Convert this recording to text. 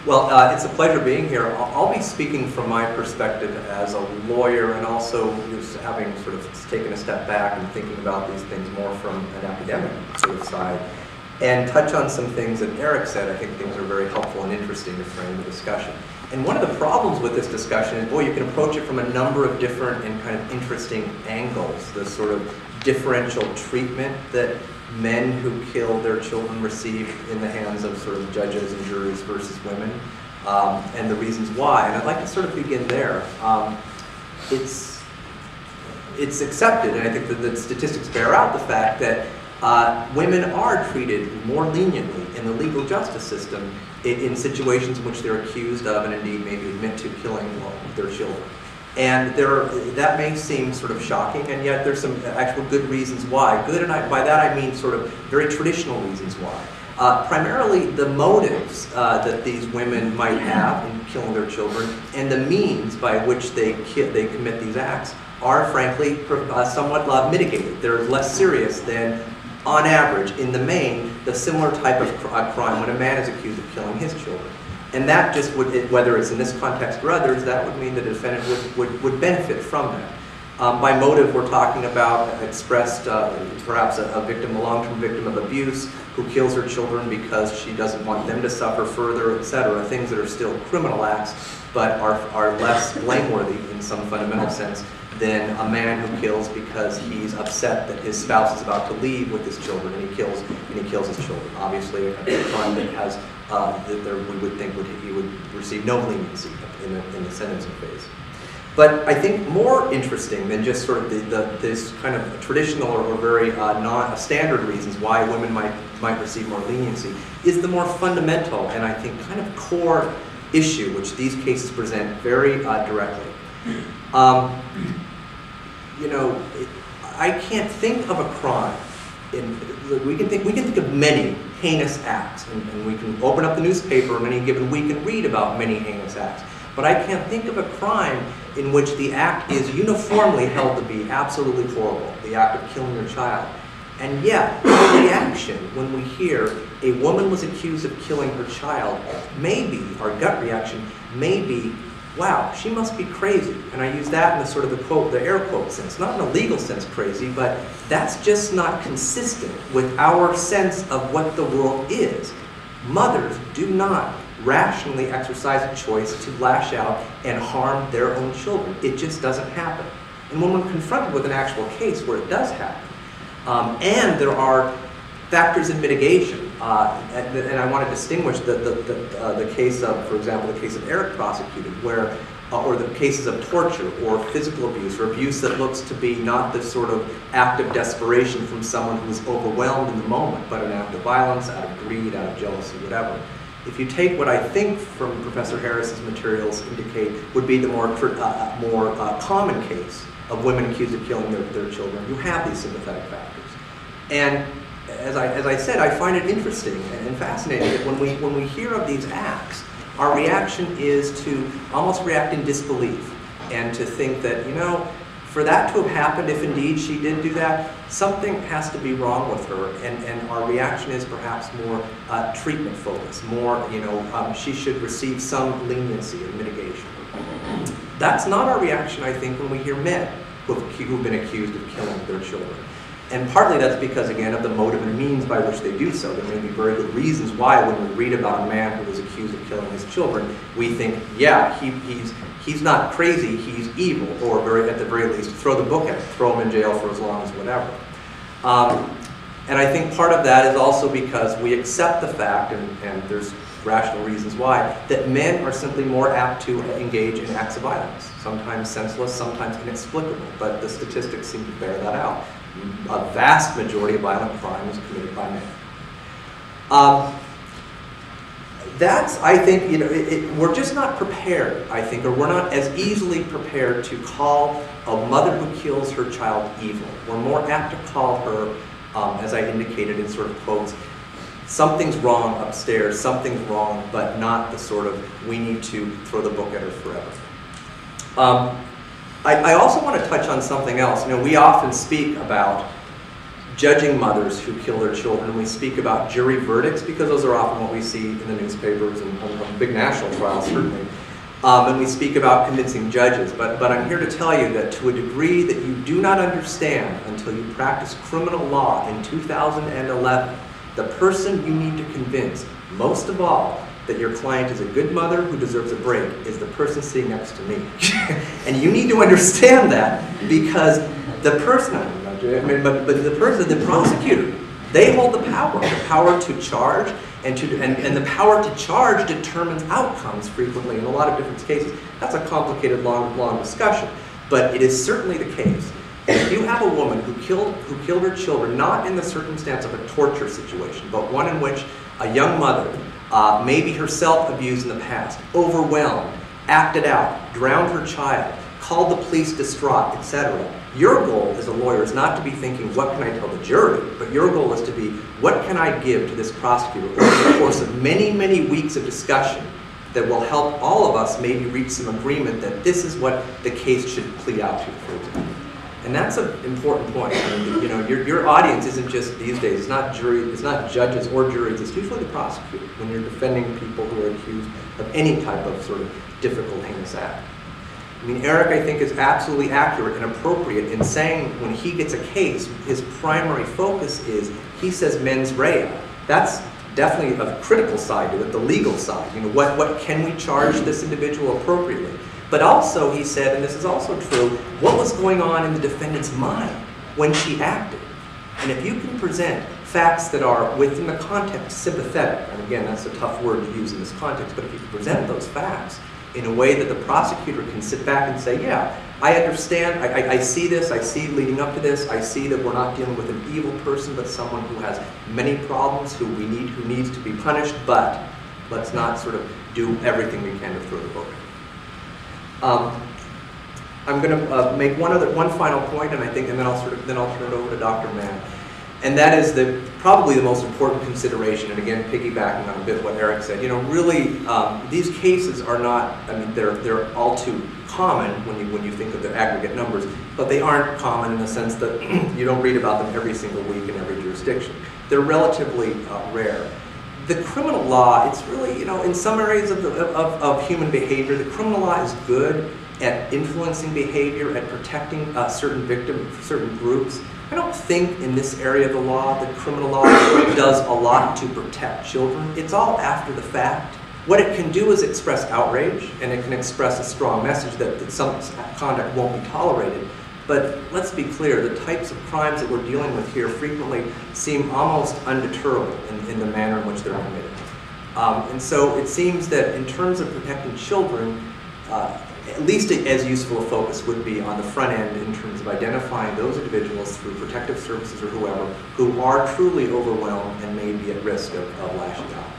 Well, it's a pleasure being here. I'll be speaking from my perspective as a lawyer, and also just having sort of taken a step back and thinking about these things more from an academic sort of side, and touch on some things that Eric said. I think things are very helpful and interesting to frame the discussion. And one of the problems with this discussion is, boy, you can approach it from a number of different and kind of interesting angles. The sort of differential treatment that men who kill their children receive in the hands of sort of judges and juries versus women, and the reasons why. And I'd like to sort of begin there. It's accepted, and I think that the statistics bear out the fact that women are treated more leniently in the legal justice system in situations in which they're accused of, and indeed maybe admit to, killing their children. And that may seem sort of shocking, and yet there's some actual good reasons why. Good, and by that I mean sort of very traditional reasons why. Primarily the motives that these women might have in killing their children, and the means by which they commit these acts are frankly somewhat mitigated. They're less serious than, on average, in the main, the similar type of crime when a man is accused of killing his children. And that just would, whether it's in this context or others, that would mean the defendant would benefit from that. By motive, we're talking about expressed, perhaps a victim, a long-term victim of abuse, who kills her children because she doesn't want them to suffer further, etc. Things that are still criminal acts, but are less blameworthy in some fundamental sense than a man who kills because he's upset that his spouse is about to leave with his children, and he kills his children. Obviously, a crime that has we would think he would receive no leniency in the sentencing phase. But I think more interesting than just sort of this kind of traditional or very non-standard reasons why women might receive more leniency is the more fundamental and I think kind of core issue which these cases present very directly. You know, I can't think of a crime. We can think of many heinous acts, and we can open up the newspaper in any given week and read about many heinous acts. But I can't think of a crime in which the act is uniformly held to be absolutely horrible, the act of killing your child. And yet, our reaction when we hear a woman was accused of killing her child, maybe, our gut reaction may be, wow, she must be crazy. And I use that in the sort of the air quote sense, not in a legal sense crazy, but that's just not consistent with our sense of what the world is. Mothers do not rationally exercise a choice to lash out and harm their own children. It just doesn't happen. And when we're confronted with an actual case where it does happen, and there are factors in mitigation, and I want to distinguish the case of, for example, the case of Eric prosecuted, where, or the cases of torture or physical abuse or abuse that looks to be not the sort of act of desperation from someone who is overwhelmed in the moment, but an act of violence, out of greed, out of jealousy, whatever. If you take what I think from Professor Harris's materials indicate would be the more common case of women accused of killing their children, you have these sympathetic factors. And as I said, I find it interesting and fascinating that when we hear of these acts, our reaction is to almost react in disbelief and to think that, you know, for that to have happened, if indeed she did do that, something has to be wrong with her, and our reaction is perhaps more treatment focused, more, you know, she should receive some leniency or mitigation. That's not our reaction, I think, when we hear men who've been accused of killing their children. And partly that's because, again, of the motive and means by which they do so. There may be very good reasons why, when we read about a man who was accused of killing his children, we think, yeah, he's not crazy, he's evil, or at the very least, throw the book at him, throw him in jail for as long as whatever. And I think part of that is also because we accept the fact, and there's rational reasons why, that men are simply more apt to engage in acts of violence, sometimes senseless, sometimes inexplicable, but the statistics seem to bear that out. A vast majority of violent crime is committed by men. That's, I think, you know, we're just not prepared, I think, or we're not as easily prepared to call a mother who kills her child evil. We're more apt to call her, as I indicated in sort of quotes, something's wrong upstairs, something's wrong, but not the sort of, we need to throw the book at her forever. I also want to touch on something else. You know, we often speak about judging mothers who kill their children. We speak about jury verdicts because those are often what we see in the newspapers and on big national trials, certainly. And we speak about convincing judges. But I'm here to tell you that to a degree that you do not understand until you practice criminal law in 2011, the person you need to convince, most of all, that your client is a good mother who deserves a break is the person sitting next to me. And you need to understand that because the person, but the person, the prosecutor, they hold the power to charge, and the power to charge determines outcomes frequently in a lot of different cases. That's a complicated, long discussion, but it is certainly the case. If you have a woman who killed her children, not in the circumstance of a torture situation, but one in which a young mother, maybe herself abused in the past, overwhelmed, acted out, drowned her child, called the police distraught, etc. Your goal as a lawyer is not to be thinking, what can I tell the jury? But your goal is to be, what can I give to this prosecutor over the course of many, many weeks of discussion that will help all of us maybe reach some agreement that this is what the case should plea out to, for example. And that's an important point. I mean, you know, your audience isn't just these days, it's not judges or juries, it's usually the prosecutor when you're defending people who are accused of any type of sort of difficult, heinous act. I mean, Eric, I think, is absolutely accurate and appropriate in saying when he gets a case, his primary focus is, he says mens rea. That's definitely a critical side to it, the legal side. You know, what can we charge this individual appropriately? But also, he said, and this is also true, what was going on in the defendant's mind when she acted? And if you can present facts that are within the context sympathetic, and again, that's a tough word to use in this context, but if you can present those facts in a way that the prosecutor can sit back and say, yeah, I understand, I see this, I see leading up to this, I see that we're not dealing with an evil person, but someone who has many problems, who needs to be punished, but let's not sort of do everything we can to throw the book. I'm going to make one final point, and then I'll turn it over to Dr. Mann, and that is probably the most important consideration. And again, piggybacking on a bit what Eric said, you know, really these cases are not. I mean, they're all too common when you think of the aggregate numbers, but they aren't common in the sense that you don't read about them every single week in every jurisdiction. They're relatively rare. The criminal law, it's really, you know, in some areas of human behavior, the criminal law is good at influencing behavior, at protecting certain victims, certain groups. I don't think in this area of the law that criminal law does a lot to protect children. It's all after the fact. What it can do is express outrage, and it can express a strong message that some conduct won't be tolerated. But let's be clear, the types of crimes that we're dealing with here frequently seem almost undeterrable in the manner in which they're committed. And so it seems that in terms of protecting children, at least as useful a focus would be on the front end in terms of identifying those individuals through protective services or whoever who are truly overwhelmed and may be at risk of lashing out.